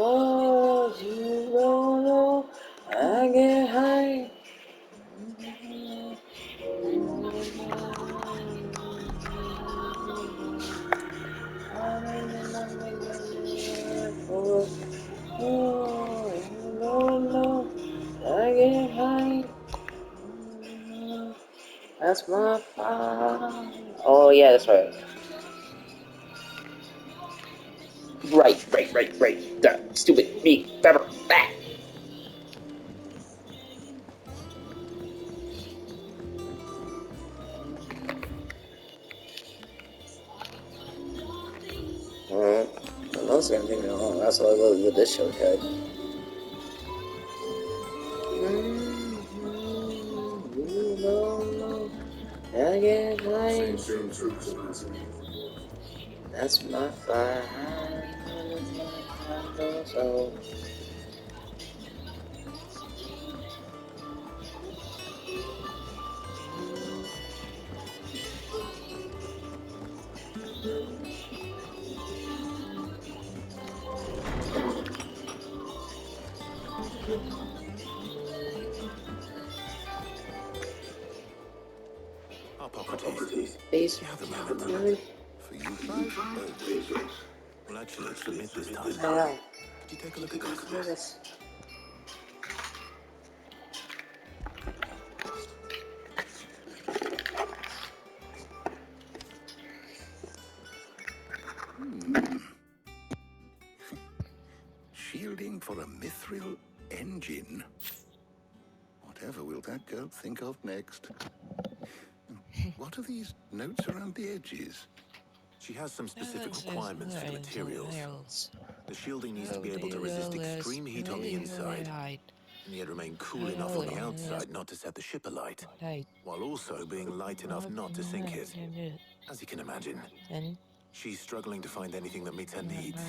Oh, you don't know, I get high. Oh, you don't know, I get high. That's my fire. Oh, yeah, that's right. Right. Stupid me, Pepper. Ah. Most of everything wrong. That's why I love with this shortcut. I get high. That's my fire. So. Hippocrates. Please. You have a moment. For you, Clive? Always. Well, actually, it's submit this time. Yeah. Could you take a look at this? What is this? Shielding for a mithril engine. Whatever will that girl think of next? What are these notes around the edges? She has some specific requirements for the materials. The shielding needs to be able to resist extreme heat on the inside, and yet remain cool enough on the outside not to set the ship alight, while also being light enough not to sink it. As you can imagine, she's struggling to find anything that meets her needs.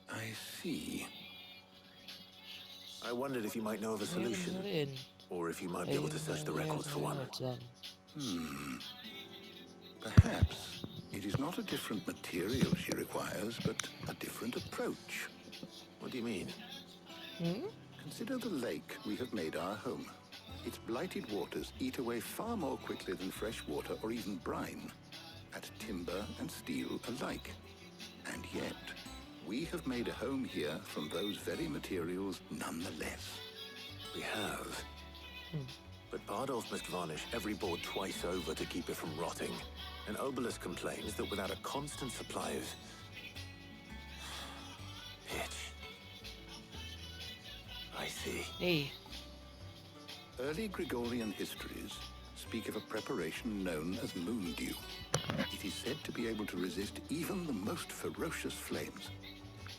I see. I wondered if you might know of a solution, or if you might be able to search the records for one. Perhaps it is not a different material she requires, but a different approach. What do you mean? Consider the lake we have made our home. Its blighted waters eat away far more quickly than fresh water or even brine, at timber and steel alike. And yet, we have made a home here from those very materials nonetheless. We have. But Bardolph must varnish every board twice over to keep it from rotting. And Obelus complains that without a constant supply of pitch. I see. Hey. Early Gregorian histories speak of a preparation known as moon dew. It is said to be able to resist even the most ferocious flames.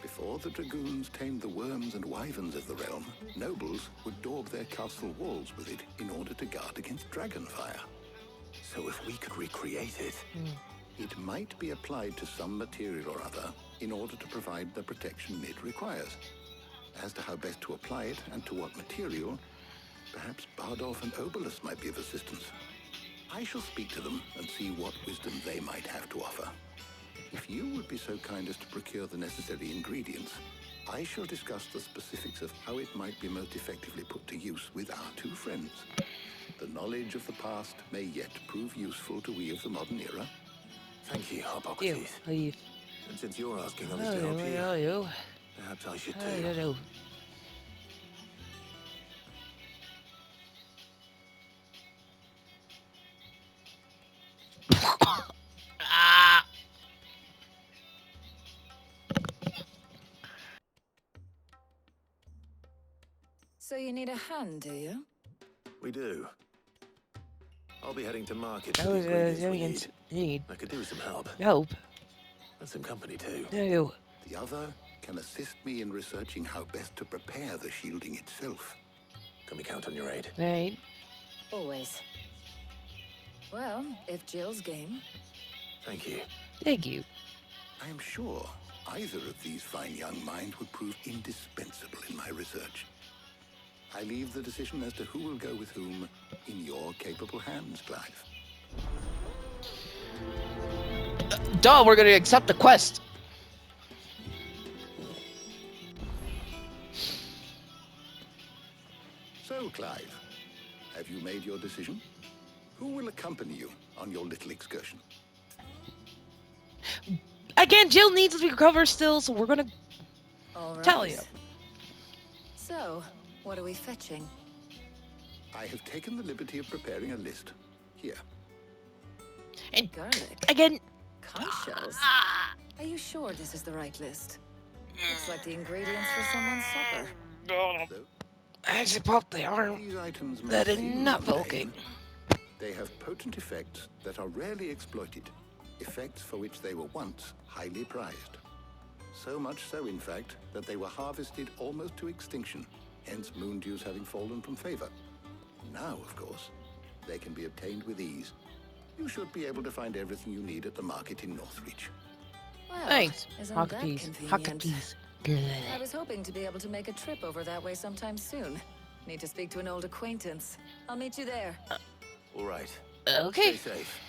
Before the dragoons tamed the worms and wyverns of the realm, nobles would daub their castle walls with it in order to guard against dragon fire. So if we could recreate it, it might be applied to some material or other in order to provide the protection it requires. As to how best to apply it and to what material, perhaps Bardolph and Obelus might be of assistance. I shall speak to them and see what wisdom they might have to offer. If you would be so kind as to procure the necessary ingredients, I shall discuss the specifics of how it might be most effectively put to use with our two friends. The knowledge of the past may yet prove useful to we of the modern era. Thank you, Hippocrates. Leave. And since you're asking others to help you, perhaps I should too. So you need a hand, do you? We do. I'll be heading to market for the ingredients we need. I could do with some help. Help? And some company too. No. The other can assist me in researching how best to prepare the shielding itself. Can we count on your aid? Right. Always. Well, if Jill's game. Thank you. Thank you. I am sure either of these fine young minds would prove indispensable in my research. I leave the decision as to who will go with whom in your capable hands, Clive. Duh, we're gonna accept the quest. So, Clive, have you made your decision? Who will accompany you on your little excursion? Again, Jill needs to recover still, so we're gonna All right. tell you. So, what are we fetching? I have taken the liberty of preparing a list. Here. And Garlic. again, Conch shells. Are you sure this is the right list? Looks like the ingredients for someone's supper. So, I suppose they are. these items may That is seem not mundane. voking. They have potent effects that are rarely exploited, effects for which they were once highly prized. So much so, in fact, that they were harvested almost to extinction, hence moondews having fallen from favor. Now, of course, they can be obtained with ease. You should be able to find everything you need at the market in Northreach. Well, Thanks. isn't Hockey that peas. convenient? Hockey peas. Good. I was hoping to be able to make a trip over that way sometime soon. Need to speak to an old acquaintance. I'll meet you there. All right. Okay. Stay safe.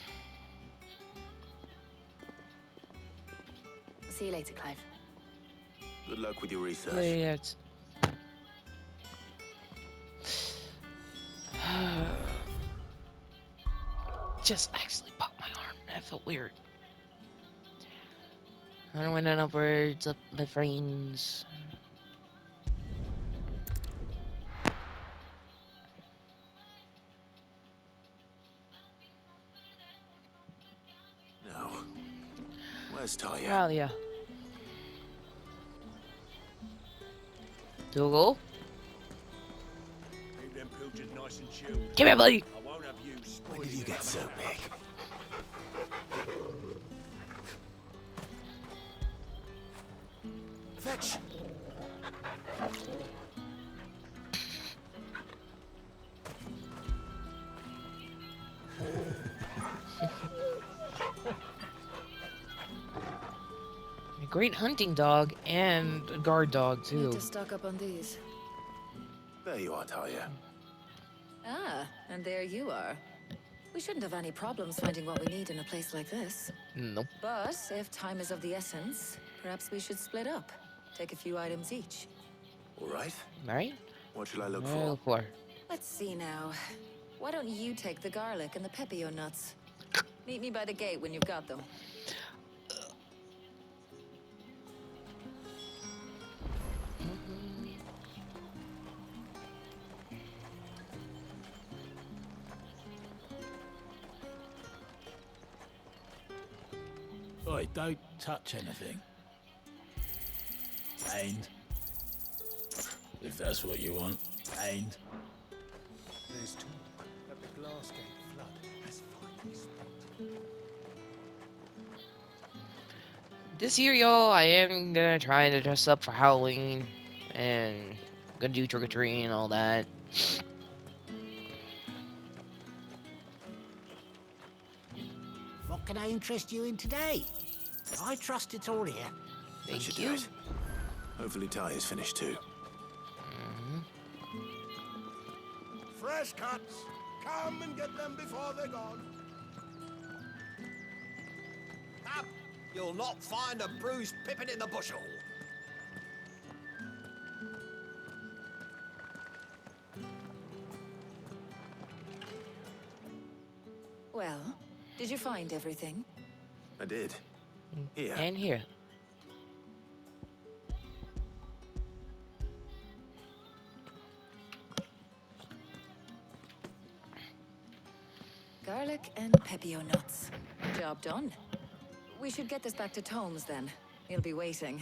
See you later, Clive. Good luck with your research. Let's... Just actually popped my arm. That felt weird. I don't want no birds up my friends. No. Where's Talia? Talia. Dougal? Keep them pilchards nice and chilled. Come here, buddy. I won't have you When spoiling did you get so big? Fetch. A great hunting dog and a guard dog, Need too. to stock up on these. There you are, Talia. Ah, and there you are. We shouldn't have any problems finding what we need in a place like this. Nope. But if time is of the essence, perhaps we should split up. Take a few items each. All right. Right? What should I look Look for? for. Let's see now. Why don't you take the garlic and the pepio nuts? Meet me by the gate when you've got them. Oi, don't touch anything. And if that's what you want, and There's talk that the Glassgate flood has finally split. This year, y'all, I am gonna try to dress up for Halloween and gonna do trick or treating and all that. What can I interest you in today? I trust it's all here. That should Thank do you. it. Hopefully Talia's finished too. Fresh cuts! Come and get them before they're gone. Up! You'll not find a bruised pippin in the bushel. Well, did you find everything? I did. Here. And here. Garlic and pepio nuts. Job done. We should get this back to Tomes then. He'll be waiting.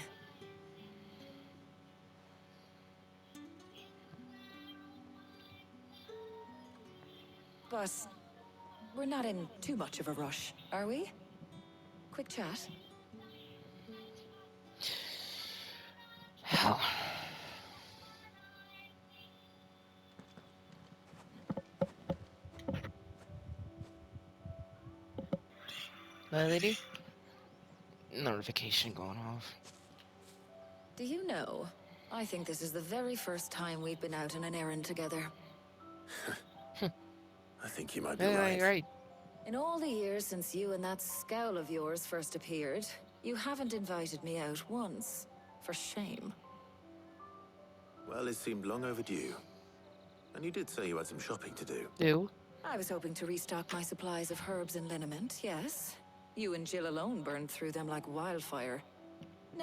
But we're not in too much of a rush, are we? Quick chat. My lady? Notification going off. Do you know, I think this is the very first time we've been out on an errand together. I think you might be Yeah, right. you're right. In all the years since you and that scowl of yours first appeared, you haven't invited me out once. For shame. Well, it seemed long overdue. And you did say you had some shopping to do. Do? I was hoping to restock my supplies of herbs and liniment, yes. You and Jill alone burned through them like wildfire.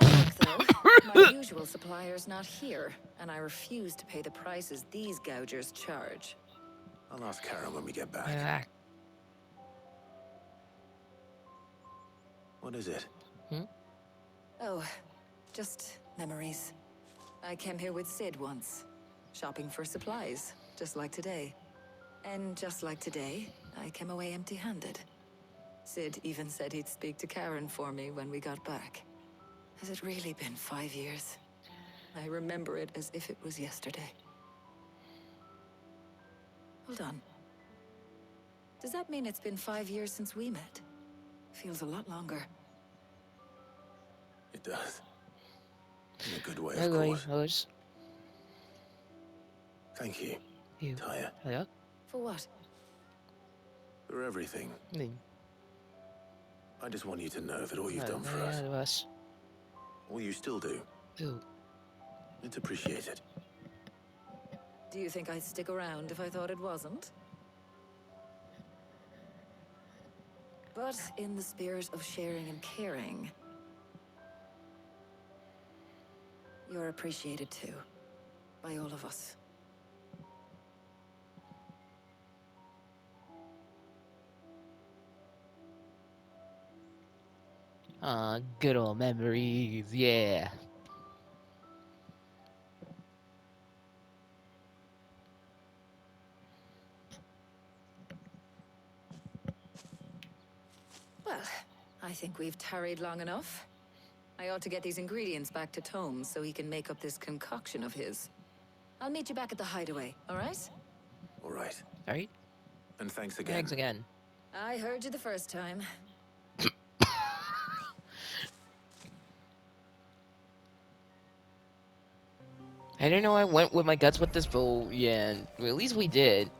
No luck, though. My usual supplier's not here, and I refuse to pay the prices these gougers charge. I'll ask Karen when we get back. Yeah. What is it? Oh, just memories. I came here with Sid once, shopping for supplies, just like today. And just like today, I came away empty-handed. Sid even said he'd speak to Karen for me when we got back. Has it really been 5 years? I remember it as if it was yesterday. Hold on. Does that mean it's been 5 years since we met? Feels a lot longer. It does. In a good way, of Anyway, course. Thank you, You. Tyre, Yeah? For what? for everything. I just want you to know that all you've done for Yeah, us, all you still do, Ooh. it's appreciated. Do you think I'd stick around if I thought it wasn't? But in the spirit of sharing and caring, you're appreciated too, by all of us. Good old memories, yeah. Well, I think we've tarried long enough. I ought to get these ingredients back to Tome so he can make up this concoction of his. I'll meet you back at the hideaway, all right? All right. Right? And thanks again. Thanks again. I heard you the first time. I didn't know I went with my guts with this, but yeah, well, at least we did.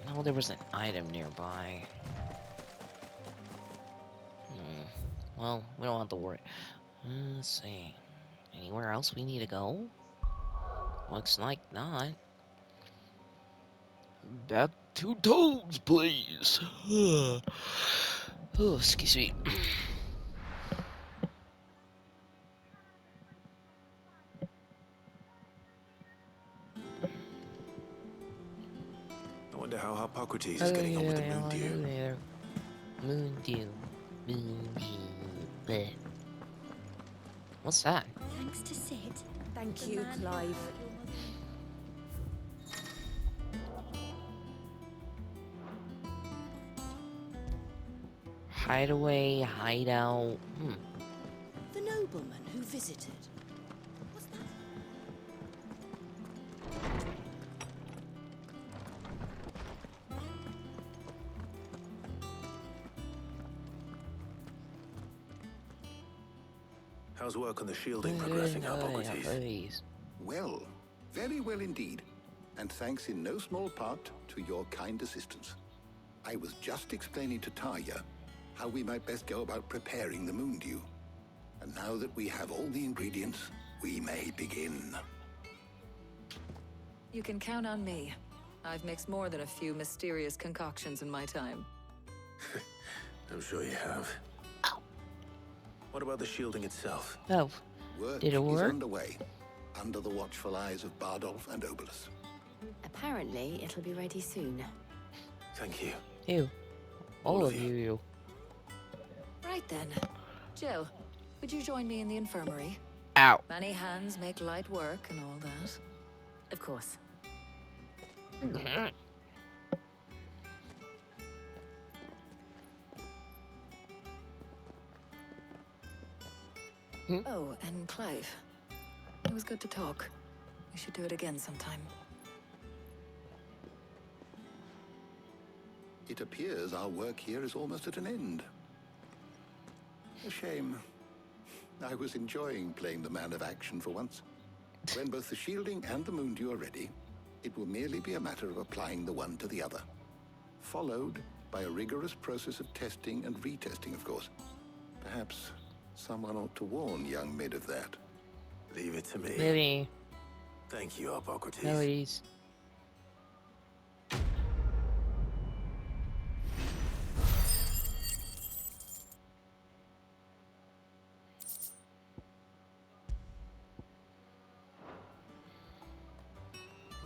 No, there was an item nearby. Well, we don't have to worry. Let's see. Anywhere else we need to go? Looks like not. Back to Tomes, please. Oh, excuse me. I wonder how Hippocrates is getting on with the moon dew. Moon dew. Moon dew. Bleh. What's that? Thanks to Sid. Thank you, Clive. Hideaway, hideout. The nobleman who visited. What's that? How's work on the shielding progressing, Hippocrates? Please. Well, very well indeed. And thanks in no small part to your kind assistance. I was just explaining to Tarja how we might best go about preparing the moon dew. And now that we have all the ingredients, we may begin. You can count on me. I've mixed more than a few mysterious concoctions in my time. I'm sure you have. What about the shielding itself? Oh, Work did it is work? underway, under the watchful eyes of Bardolph and Obolus. Apparently, it'll be ready soon. Thank you. You. All All of of you. you. Right then. Jill, would you join me in the infirmary? Ow. Many hands make light work and all that. Of course. Oh, and Clive. It was good to talk. We should do it again sometime. It appears our work here is almost at an end. A shame. I was enjoying playing the man of action for once. When both the shielding and the moondew are ready, it will merely be a matter of applying the one to the other. Followed by a rigorous process of testing and retesting, of course. Perhaps someone ought to warn young Mid of that. Leave it to me. Maybe. Thank you, Hippocrates. No worries.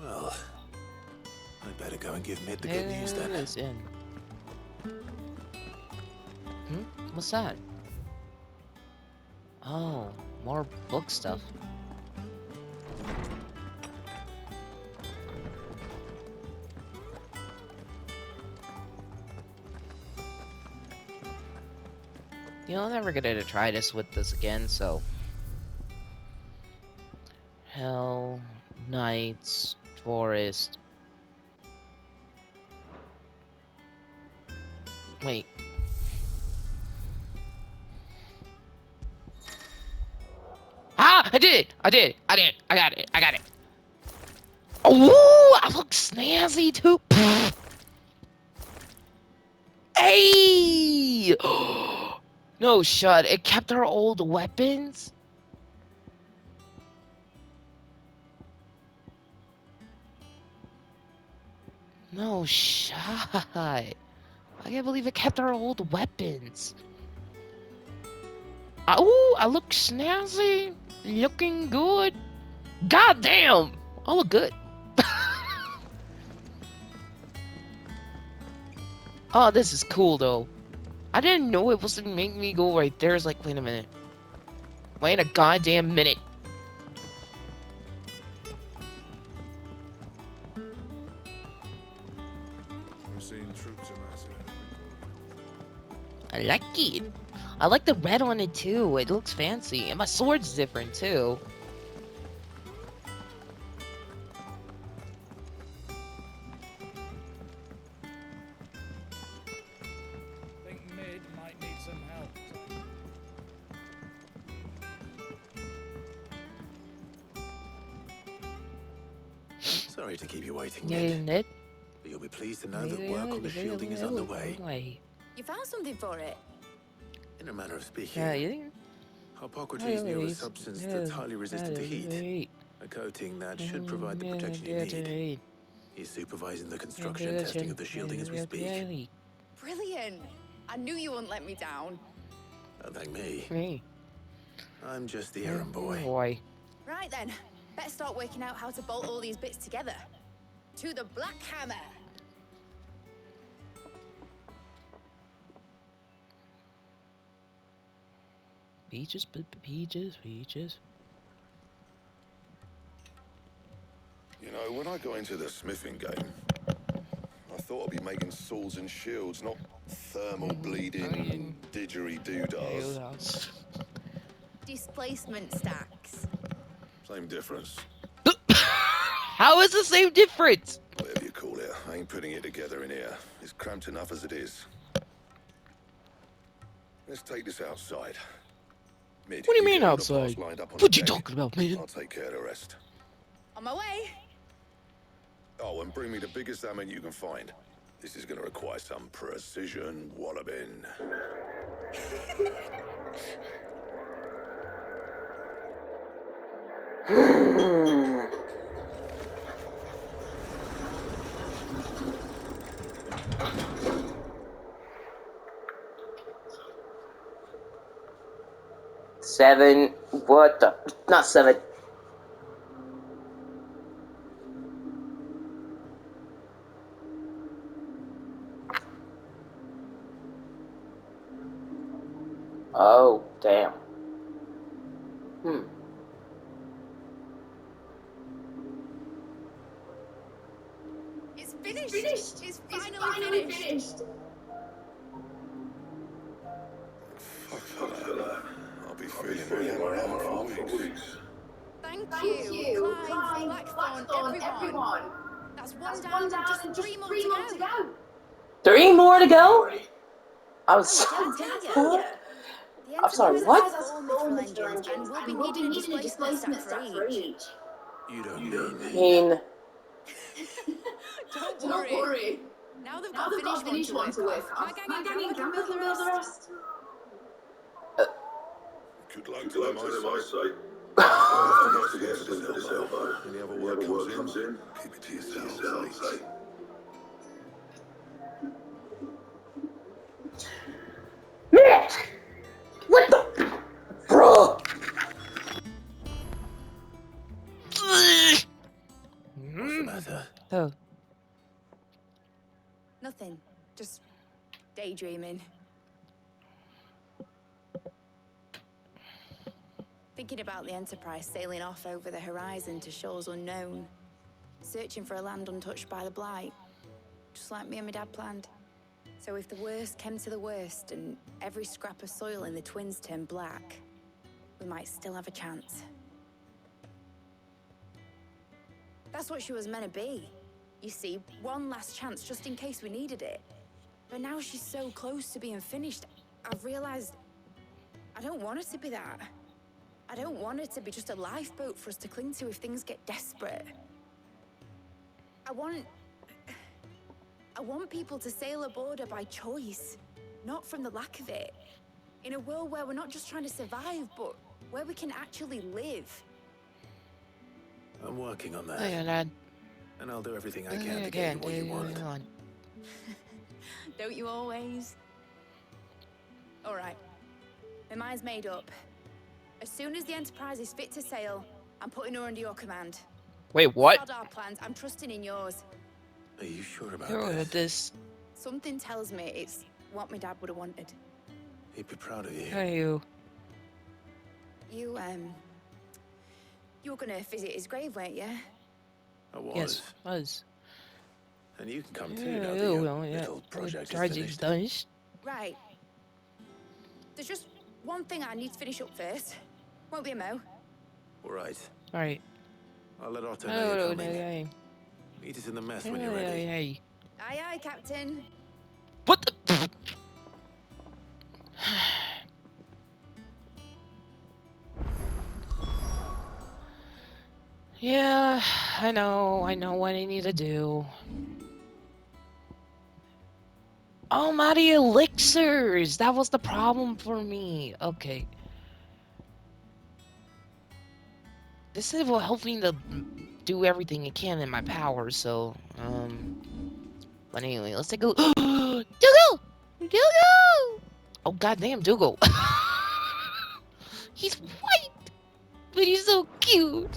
Well, I'd better go and give Mid the good news then. Listen. What's that? Oh, more book stuff. You know, I'm never gonna try this with this again, so. Hell, Knights, Forest. Wait. Ah! I did it! I did it! I did it! I got it! I got it! Oh! I look snazzy too! Hey! No, shut. It kept our old weapons? No, shut. I can't believe it kept our old weapons. Oh, I look snazzy. Looking good. God damn! I look good. Oh, this is cool, though. I didn't know it was to make me go right there. It's like, wait a minute. Wait a goddamn minute. I'm seeing troops amassing. I like it. I like the red on it, too. It looks fancy. And my sword's different, too. Think Mid might need some help. Sorry to keep you waiting, Yeah, Mid. Ned. But you'll be pleased to know that work on the shielding is underway. You found something for it? In a manner of speaking, Yeah, you think? Hippocrates knew a substance that's highly resistant to heat. A coating that should provide the protection you need. He's supervising the construction and testing of the shielding as we speak. Brilliant. I knew you wouldn't let me down. Don't thank me. Me. I'm just the errand boy. Right then. Better start working out how to bolt all these bits together. To the Black Hammer. Peaches, peaches. You know, when I got into the smithing game, I thought I'd be making swords and shields, not thermal bleeding didgeridoo-dahs. Displacement stacks. Same difference. How is the same difference? Whatever you call it, I ain't putting it together in here. It's cramped enough as it is. Let's take this outside. Mid, What do you mean get all the outside? parts lined up on What the you deck. talking about, man? I'll take care of the rest. On my way. Oh, and bring me the biggest salmon you can find. This is gonna require some precision walloping. Seven. What the? Not seven. Oh, damn. It's finished. It's finally finished. Fuck that. I'll be feeling my hammer for weeks. Thank you, Clive, Blackthorn, everyone. That's one down and just 3 more to go. 3 more to go? I was I'm sorry, what? Four mithril engines, and we'll be needing a displacement stack for each. You don't mean... I mean... Don't worry. Now they've got finished one to work off. My gang and Grandma can build the rest. Good luck to them, I say. Have to get to this elbow. Any other work comes in, keep it to yourselves, eh? What the? Bro! What's the matter? Oh. Nothing. Just daydreaming. Thinking about the Enterprise sailing off over the horizon to shores unknown. Searching for a land untouched by the Blight. Just like me and my dad planned. So if the worst came to the worst and every scrap of soil in the Twins turned black, we might still have a chance. That's what she was meant to be. You see, one last chance just in case we needed it. But now she's so close to being finished, I've realized I don't want her to be that. I don't want her to be just a lifeboat for us to cling to if things get desperate. I want people to sail aboard her by choice, not from the lack of it. In a world where we're not just trying to survive, but where we can actually live. I'm working on that. Oh, yeah, Dad. And I'll do everything I can to get you what you want. Don't you always? All right. My mind's made up. As soon as the Enterprise is fit to sail, I'm putting her under your command. Wait, what? Sod our plans. I'm trusting in yours. Are you sure about this? Something tells me it's what my dad would have wanted. He'd be proud of you. Hey, you. You were gonna visit his grave, weren't you? I was. Yes, was. And you can come too now that your little project is finished. Right. There's just one thing I need to finish up first. Won't be a mo. All right. All right. I'll let Otto know you're coming. Meet us in the mess when you're ready. Aye, aye, Captain. What the? Yeah, I know what I need to do. Oh, I'm out of elixirs! That was the problem for me. Okay. This will help me to do everything it can in my power, so, but anyway, let's take a look. Dougal! Dougal! Oh, goddamn, Dougal. He's white, but he's so cute.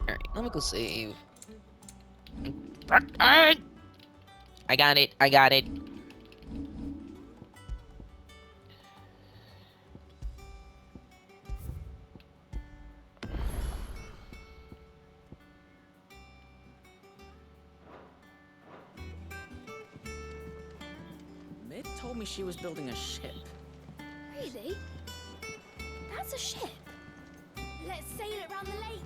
Alright, let me go save. I got it. Mid told me she was building a ship. Really? That's a ship. Let's sail it around the lake.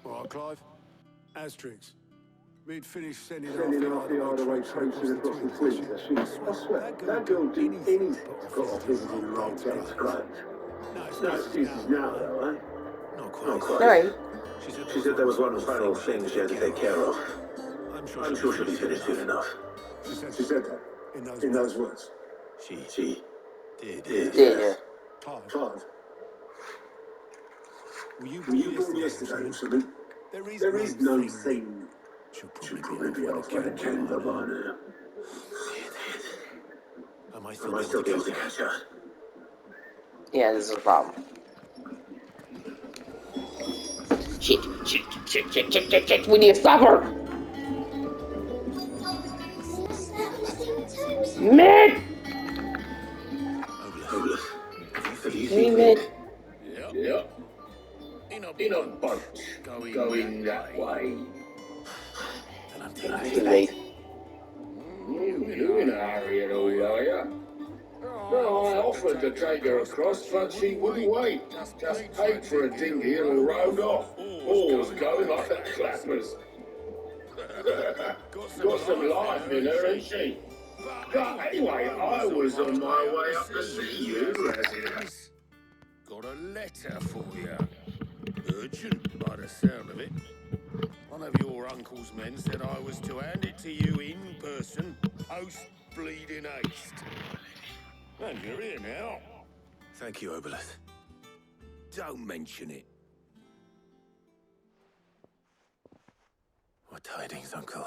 All right, Clive. Asterix. We'd finished sending off the hideaway troops across the Twins. I swear, that girl did anything to put off visiting the old days great. No excuses now, though, eh? Not quite. Alright. She said there was one final thing she had to take care of. I'm sure she'll be finished soon enough. She said that? In those words? She did. Yeah. Clive. Were you born yesterday, Sally? There is no thing. She'll probably be off by the calendar by now. Am I still able to catch her? Yeah, this is a problem. Shit. We need to stop her. Mid! Have you Hey, Mid. Yep. In a boat going that way. Too late. You're in a hurry at all, are you? No, offered to take her across, but she wouldn't wait. Just paid for a dinghy and all rowed off. Oars going like the clappers. Got some life in her, ain't she? But anyway, I was on my way up to see you, as it is. Got a letter for you. Urgent, by the sound of it. One of your uncle's men said I was to hand it to you in person, post bleeding haste. And you're here now. Thank you, Obelith. Don't mention it. What tidings, Uncle?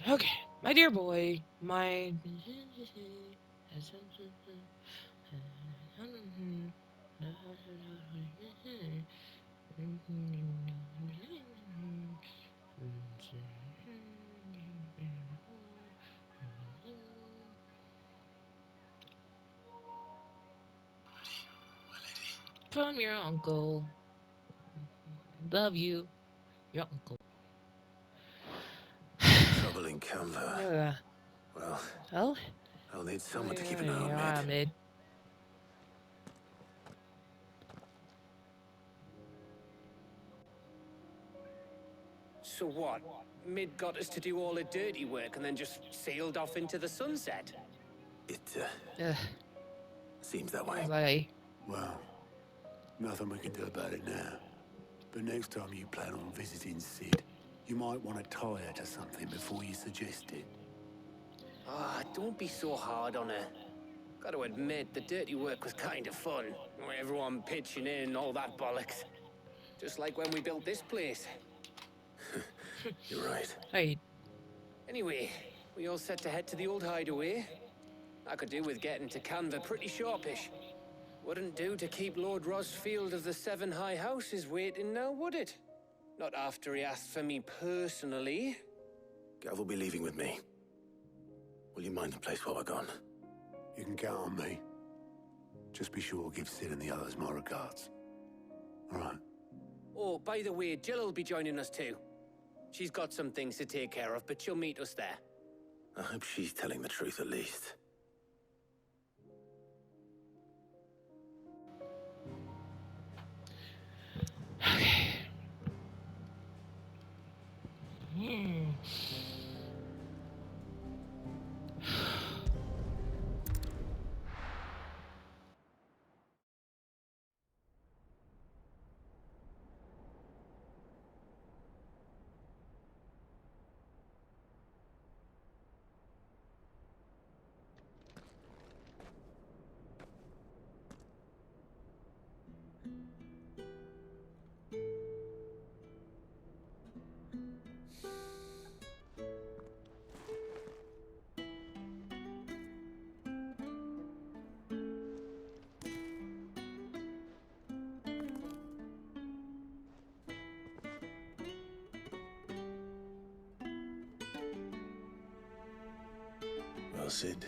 Okay, my dear boy, my... From your uncle. Love you. Your uncle. Trouble in Canva. Well, I'll need someone to keep an eye on Mid. So what? Mid got us to do all the dirty work and then just sailed off into the sunset? It, seems that way. Well, nothing we can do about it now. But next time you plan on visiting Sid, you might want to tie her to something before you suggest it. Ah, don't be so hard on her. Got to admit, the dirty work was kind of fun. Everyone pitching in, all that bollocks. Just like when we built this place. You're right. Hey. Anyway, we all set to head to the old hideaway. I could do with getting to Canva pretty sharpish. Wouldn't do to keep Lord Rosfield of the Seven High Houses waiting now, would it? Not after he asked for me personally. Gav will be leaving with me. Will you mind the place while we're gone? You can count on me. Just be sure to give Sid and the others my regards. All right. Oh, by the way, Jill will be joining us too. She's got some things to take care of, but she'll meet us there. I hope she's telling the truth at least. Okay. Well, Sid,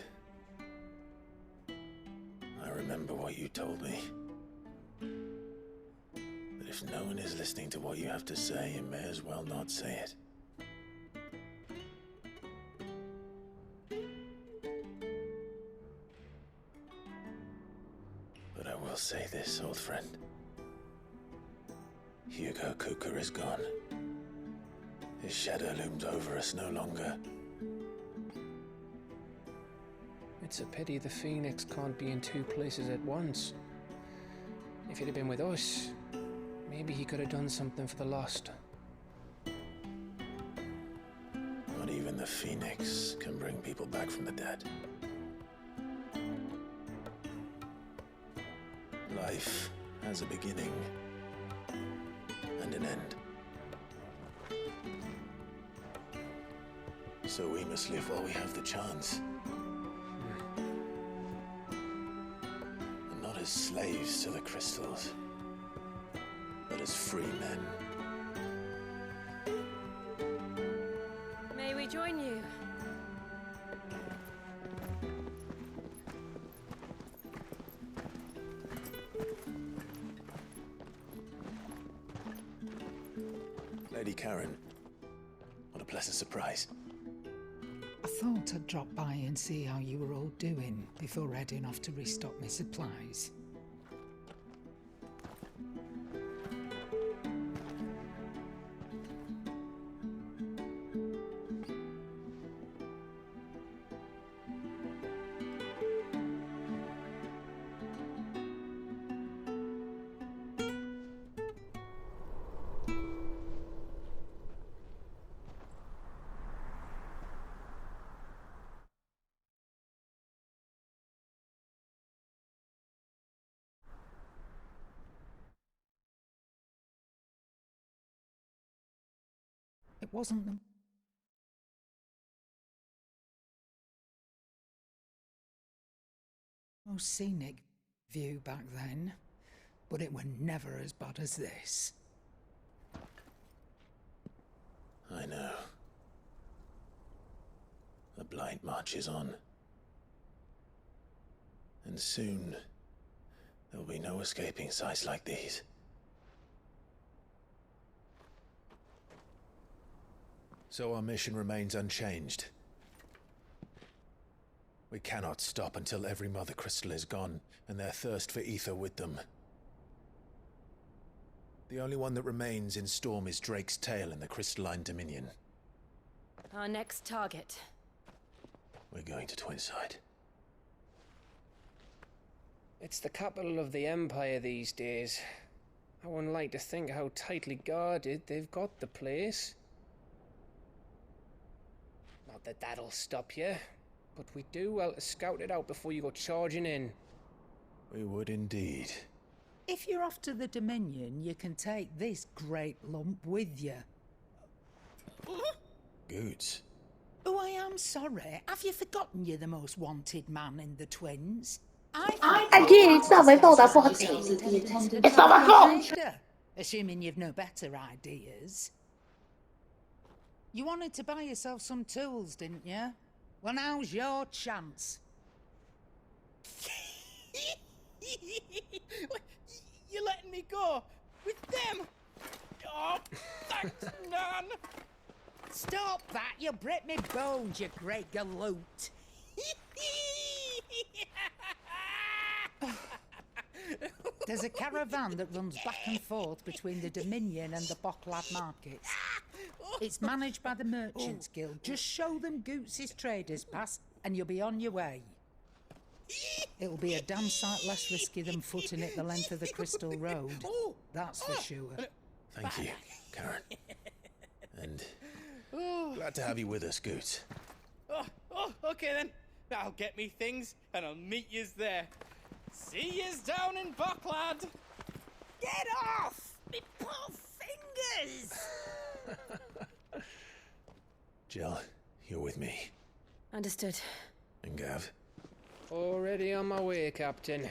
I remember what you told me. That if no one is listening to what you have to say, you may as well not say it. But I will say this, old friend. Hugo Kuka is gone. His shadow looms over us no longer. It's a pity the Phoenix can't be in two places at once. If he'd have been with us, maybe he could have done something for the lost. Not even the Phoenix can bring people back from the dead. Life has a beginning and an end. So we must live while we have the chance. And not as slaves to the crystals, but as free men. May we join you? Lady Karen, what a pleasant surprise. thought I'd drop by and see how you were all doing before heading off to restock my supplies. It wasn't the most scenic view back then, but it were never as bad as this. I know. The Blight marches on. And soon, there'll be no escaping sights like these. So our mission remains unchanged. We cannot stop until every Mother Crystal is gone, and their thirst for ether with them. The only one that remains in Storm is Drake's Tail in the Crystalline Dominion. Our next target. We're going to Twinside. It's the capital of the Empire these days. I wouldn't like to think how tightly guarded they've got the place. Not that that'll stop you, but we do well to scout it out before you go charging in. We would indeed. If you're off to the Dominion, you can take this great lump with you. Goods. Oh, I am sorry. Have you forgotten you're the most wanted man in the Twins? Again, it's not my fault. That's what it's not my fault. Assuming you've no better ideas. You wanted to buy yourself some tools, didn't you? Well, now's your chance. You're letting me go with them? Oh, thanks, Nan. Stop that! You'll break me bones, you great galoot. There's a caravan that runs back and forth between the Dominion and the Bocklad markets. It's managed by the Merchants Guild. Just show them Goots' traders pass and you'll be on your way. It'll be a damn sight less risky than footing it the length of the Crystal Road. That's for sure. Thank you, Karen. And glad to have you with us, Goots. Okay then. I'll get me things and I'll meet yous there. See yous down in Bocklad. Get off! Me poor fingers! Jill, you're with me. Understood. And Gav? Already on my way, Captain.